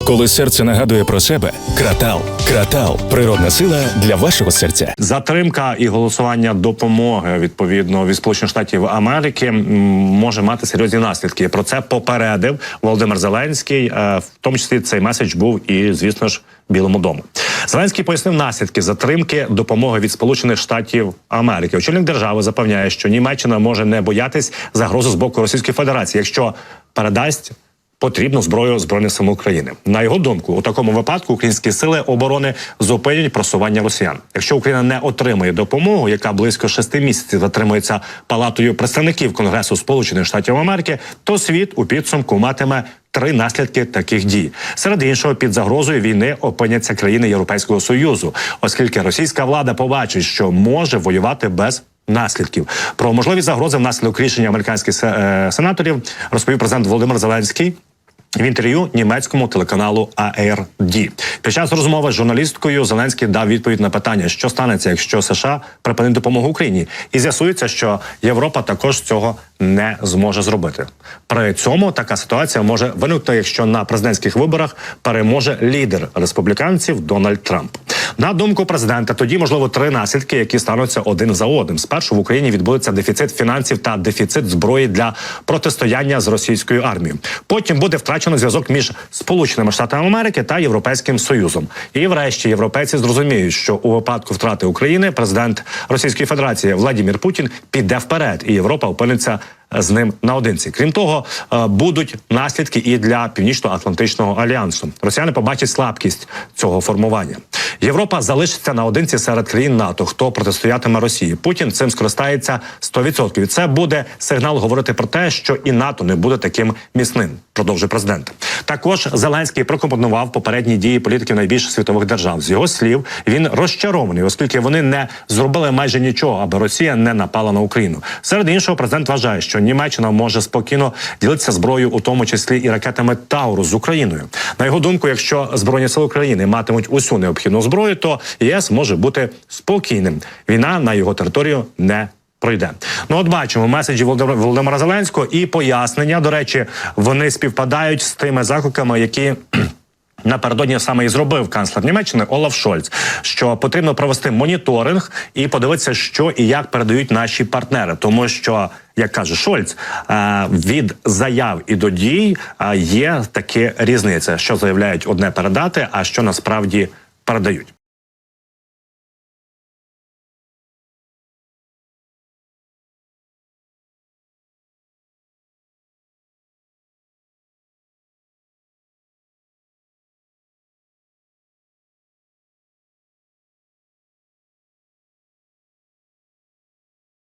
Коли серце нагадує про себе, Кратал. Кратал – природна сила для вашого серця. Затримка і голосування допомоги, відповідно, від Сполучених Штатів Америки може мати серйозні наслідки. Про це попередив Володимир Зеленський. В тому числі цей меседж був і, звісно ж, Білому дому. Зеленський пояснив наслідки затримки допомоги від Сполучених Штатів Америки. Очільник держави запевняє, що Німеччина може не боятись загрози з боку Російської Федерації, якщо передасть потрібну зброю Збройним силам України. На його думку, у такому випадку українські сили оборони зупинять просування росіян. Якщо Україна не отримає допомогу, яка близько 6 місяців затримується Палатою представників Конгресу Сполучених Штатів Америки, то світ у підсумку матиме 3 наслідки таких дій. Серед іншого, під загрозою війни опиняться країни Європейського Союзу, оскільки російська влада побачить, що може воювати без наслідків. Про можливі загрози внаслідок рішення американських сенаторів розповів президент Володимир Зеленський в інтерв'ю німецькому телеканалу ARD. Під час розмови з журналісткою Зеленський дав відповідь на питання, що станеться, якщо США припинить допомогу Україні. І з'ясується, що Європа також цього не зможе зробити. При цьому така ситуація може виникнути, якщо на президентських виборах переможе лідер республіканців Дональд Трамп. На думку президента, тоді, можливо, 3 наслідки, які стануться один за одним. Спершу в Україні відбудеться дефіцит фінансів та дефіцит зброї для протистояння з російською армією. Потім буде втрачено зв'язок між Сполученими Штатами Америки та Європейським Союзом. І врешті європейці зрозуміють, що у випадку втрати України президент Російської Федерації Владимир Путін піде вперед, і Європа опиниться з ним наодинці. Крім того, будуть наслідки і для Північно-Атлантичного альянсу. Росіяни побачать слабкість цього формування. Європа залишиться наодинці серед країн НАТО, хто протистоятиме Росії. Путін цим скористається 100%. І це буде сигнал говорити про те, що і НАТО не буде таким міцним, продовжує президент. Також Зеленський прокоментував попередні дії політиків найбільших світових держав. З його слів, він розчарований, оскільки вони не зробили майже нічого, аби Росія не напала на Україну. Серед іншого, президент вважає, що Німеччина може спокійно ділитися зброєю, у тому числі і ракетами Таурус з Україною. На його думку, якщо Збройні сили України матимуть усю необхідну зброю, то ЄС може бути спокійним. Війна на його територію не пройде. Ну от бачимо меседжі Володимира Зеленського і пояснення. До речі, вони співпадають з тими закликами, які напередодні саме і зробив канцлер Німеччини Олаф Шольц, що потрібно провести моніторинг і подивитися, що і як передають наші партнери. Тому що, як каже Шольц, від заяв і до дій є такі різниця, що заявляють одне передати, а що насправді передають.